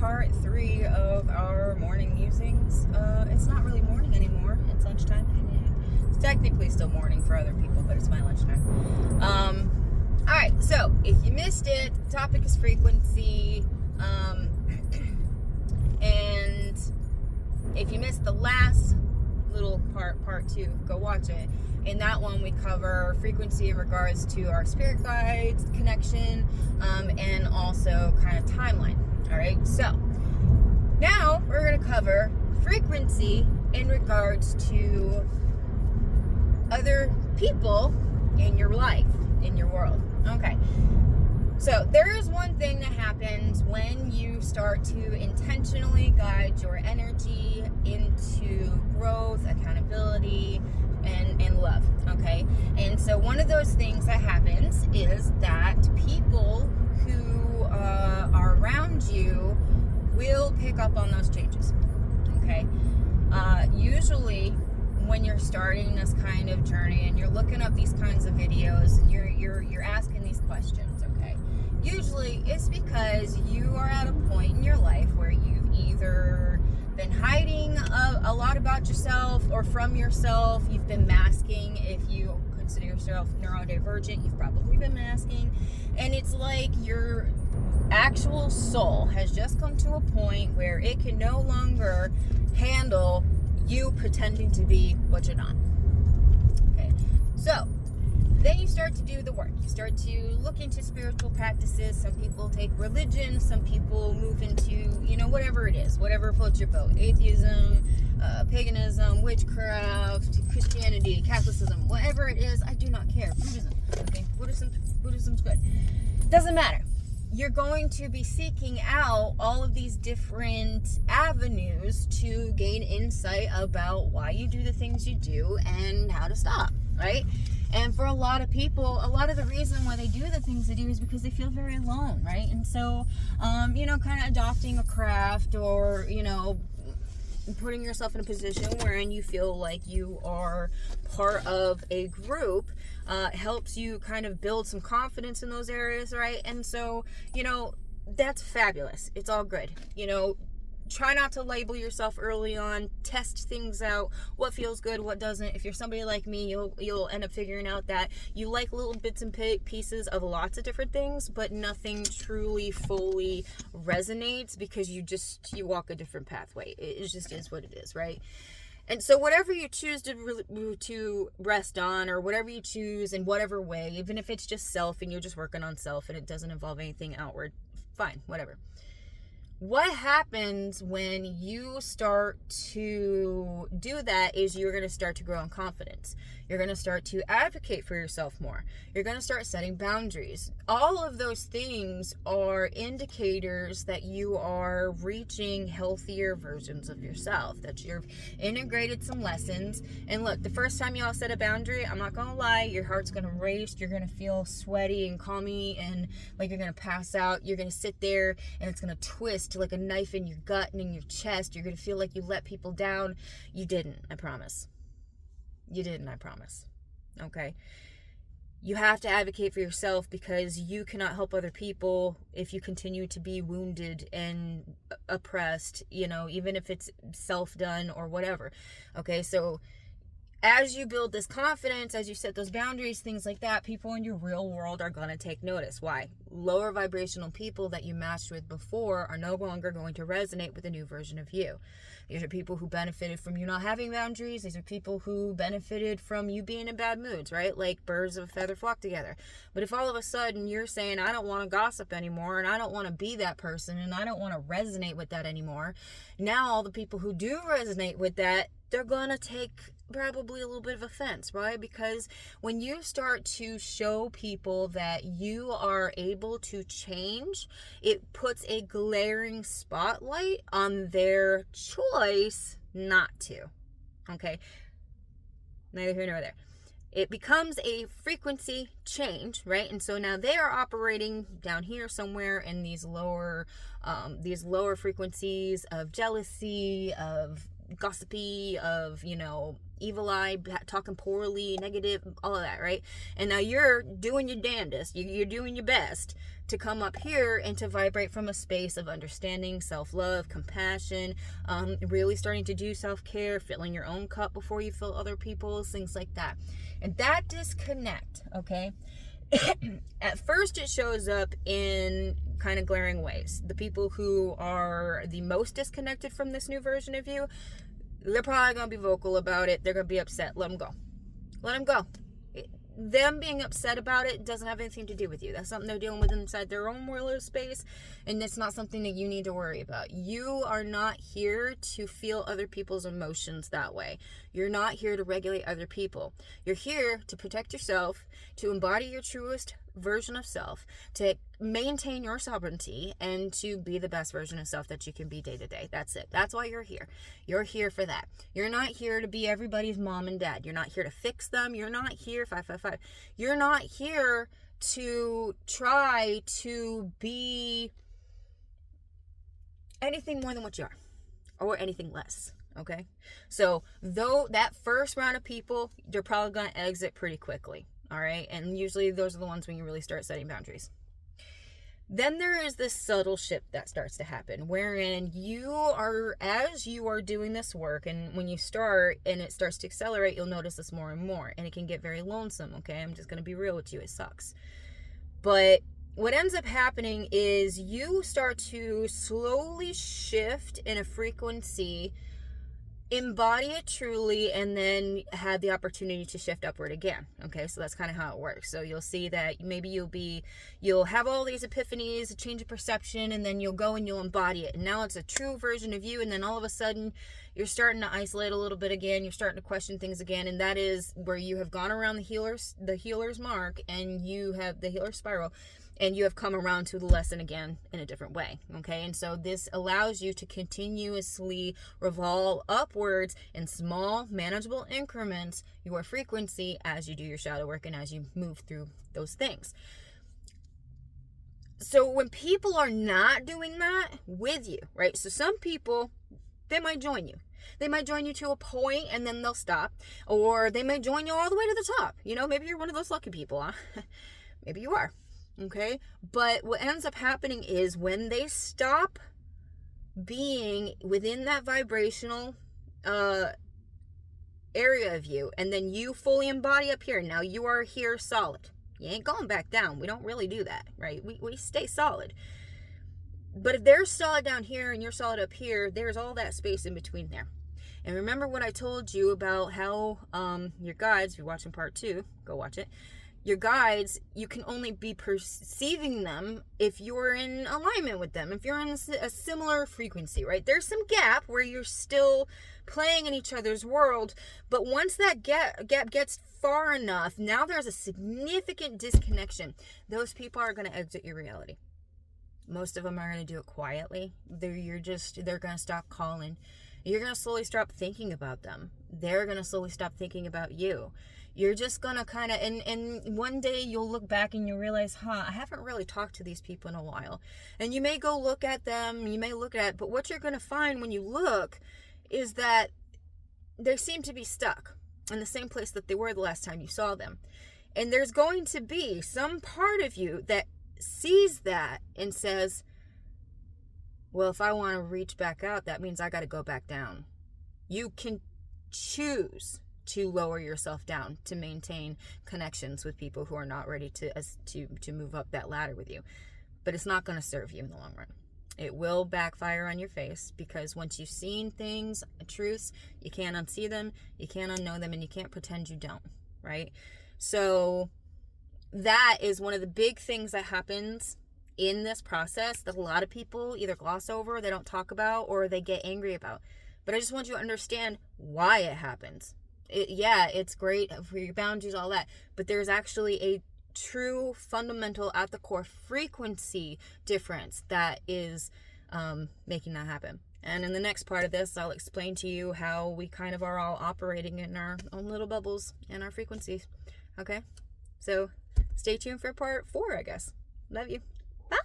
part 3 of our morning musings. It's not really morning anymore. It's lunchtime. It's technically still morning for other people, but it's my lunchtime. Alright, so if you missed it, the topic is frequency. And if you missed the last little part 2, go watch it. In that one, we cover frequency in regards to our spirit guides, connection, and also kind of timeline. All right, so now we're going to cover frequency in regards to other people in your life, in your world. Okay, so there is one thing that happens when you start to intentionally guide your energy into growth, accountability, and love, okay? And so one of those things that happens is that people who are around you will pick up on those changes, okay? Usually when you're starting this kind of journey and you're looking up these kinds of videos and you're asking these questions, okay? Usually it's because you are at a point in your life where you've either been hiding a lot about yourself or from yourself. You've been masking. If you consider yourself neurodivergent, you've probably been masking. And it's like your actual soul has just come to a point where it can no longer handle you pretending to be what you're not. Okay, so then you start to do the work. You start to look into spiritual practices. Some people take religion. Some people move into, whatever it is, whatever floats your boat. Atheism, paganism, witchcraft, Christianity, Catholicism, whatever it is, I do not care. Buddhism, okay? Buddhism's good. Doesn't matter. You're going to be seeking out all of these different avenues to gain insight about why you do the things you do and how to stop, right? And for a lot of people, a lot of the reason why they do the things they do is because they feel very alone, right? And so, kind of adopting a craft or, putting yourself in a position wherein you feel like you are part of a group helps you kind of build some confidence in those areas, right? And so, that's fabulous. It's all good. Try not to label yourself early on. Test things out. What feels good, what doesn't. If you're somebody like me, you'll end up figuring out that you like little bits and pieces of lots of different things, but nothing truly fully resonates because you walk a different pathway. It just is what it is, right? And so whatever you choose to rest on, or whatever you choose in whatever way, even if it's just self and you're just working on self and it doesn't involve anything outward, fine, whatever. What happens when you start to do that is you're going to start to grow in confidence. You're going to start to advocate for yourself more. You're going to start setting boundaries. All of those things are indicators that you are reaching healthier versions of yourself, that you've integrated some lessons. And look, the first time you all set a boundary, I'm not going to lie, your heart's going to race. You're going to feel sweaty and calmy and like you're going to pass out. You're going to sit there and it's going to twist like a knife in your gut and in your chest. You're going to feel like you let people down. You didn't, I promise. You didn't, I promise. Okay? You have to advocate for yourself because you cannot help other people if you continue to be wounded and oppressed, even if it's self-done or whatever. Okay? So as you build this confidence, as you set those boundaries, things like that, people in your real world are going to take notice. Why? Lower vibrational people that you matched with before are no longer going to resonate with a new version of you. These are people who benefited from you not having boundaries. These are people who benefited from you being in bad moods, right? Like birds of a feather flock together. But if all of a sudden you're saying, I don't want to gossip anymore, and I don't want to be that person, and I don't want to resonate with that anymore, now all the people who do resonate with that, they're going to take probably a little bit of offense, right? Because when you start to show people that you are able to change, it puts a glaring spotlight on their choice not to. Okay? Neither here nor there. It becomes a frequency change, right? And so now they are operating down here somewhere in these lower frequencies of jealousy, of gossipy, of, evil eye, talking poorly, negative, all of that, right? And now you're doing your damnedest, you're doing your best to come up here and to vibrate from a space of understanding, self-love, compassion, really starting to do self-care, filling your own cup before you fill other people's, things like that. And that disconnect, okay, at first it shows up in kind of glaring ways. The people who are the most disconnected from this new version of you, they're probably going to be vocal about it. They're going to be upset. Let them go. Let them go. Them being upset about it doesn't have anything to do with you. That's something they're dealing with inside their own world of space, and it's not something that you need to worry about. You are not here to feel other people's emotions that way. You're not here to regulate other people. You're here to protect yourself, to embody your truest version of self, to maintain your sovereignty, and to be the best version of self that you can be day to day. That's it. That's why you're here. You're here for that. You're not here to be everybody's mom and dad. You're not here to fix them. You're not here 555. You're not here to try to be anything more than what you are, or anything less. Okay? So though that first round of people, they're probably going to exit pretty quickly. All right. And usually those are the ones when you really start setting boundaries. Then there is this subtle shift that starts to happen, wherein as you are doing this work, and when you start and it starts to accelerate, you'll notice this more and more, and it can get very lonesome. Okay. I'm just going to be real with you. It sucks. But what ends up happening is you start to slowly shift in a frequency, embody it truly, and then have the opportunity to shift upward again. Okay, so that's kind of how it works. So you'll see that maybe you'll have all these epiphanies, a change of perception, and then you'll go and you'll embody it. And now it's a true version of you, and then all of a sudden you're starting to isolate a little bit again. You're starting to question things again, and that is where you have gone around the healer's mark, and you have the healer's spiral, and you have come around to the lesson again in a different way, okay? And so this allows you to continuously revolve upwards in small, manageable increments, your frequency, as you do your shadow work and as you move through those things. So when people are not doing that with you, right? So some people, they might join you. They might join you to a point and then they'll stop. Or they may join you all the way to the top. Maybe you're one of those lucky people, huh? Maybe you are. Okay, but what ends up happening is when they stop being within that vibrational area of you, and then you fully embody up here. Now you are here solid. You ain't going back down. We don't really do that, right? We stay solid. But if they're solid down here and you're solid up here, there's all that space in between there. And remember what I told you about how your guides, if you're watching part 2, go watch it. Your guides, you can only be perceiving them if you're in alignment with them, if you're in a similar frequency, right? There's some gap where you're still playing in each other's world, but once that gap gets far enough, now there's a significant disconnection. Those people are going to exit your reality. Most of them are going to do it quietly. They're going to stop calling. You're going to slowly stop thinking about them. They're going to slowly stop thinking about you. You're just going to kind of, and one day you'll look back and you'll realize, I haven't really talked to these people in a while. And you may go look at them, but what you're going to find when you look is that they seem to be stuck in the same place that they were the last time you saw them. And there's going to be some part of you that sees that and says, well, if I want to reach back out, that means I got to go back down. You can choose to lower yourself down to maintain connections with people who are not ready to move up that ladder with you. But it's not going to serve you in the long run. It will backfire on your face, because once you've seen things, truths, you can't unsee them, you can't unknow them, and you can't pretend you don't, right? So that is one of the big things that happens in this process that a lot of people either gloss over, they don't talk about, or they get angry about. But I just want you to understand why it happens. It's great for your boundaries, all that, but there's actually a true fundamental at the core frequency difference that is making that happen. And in the next part of this, I'll explain to you how we kind of are all operating in our own little bubbles and our frequencies. Okay, so stay tuned for part 4, I guess. Love you. Bye.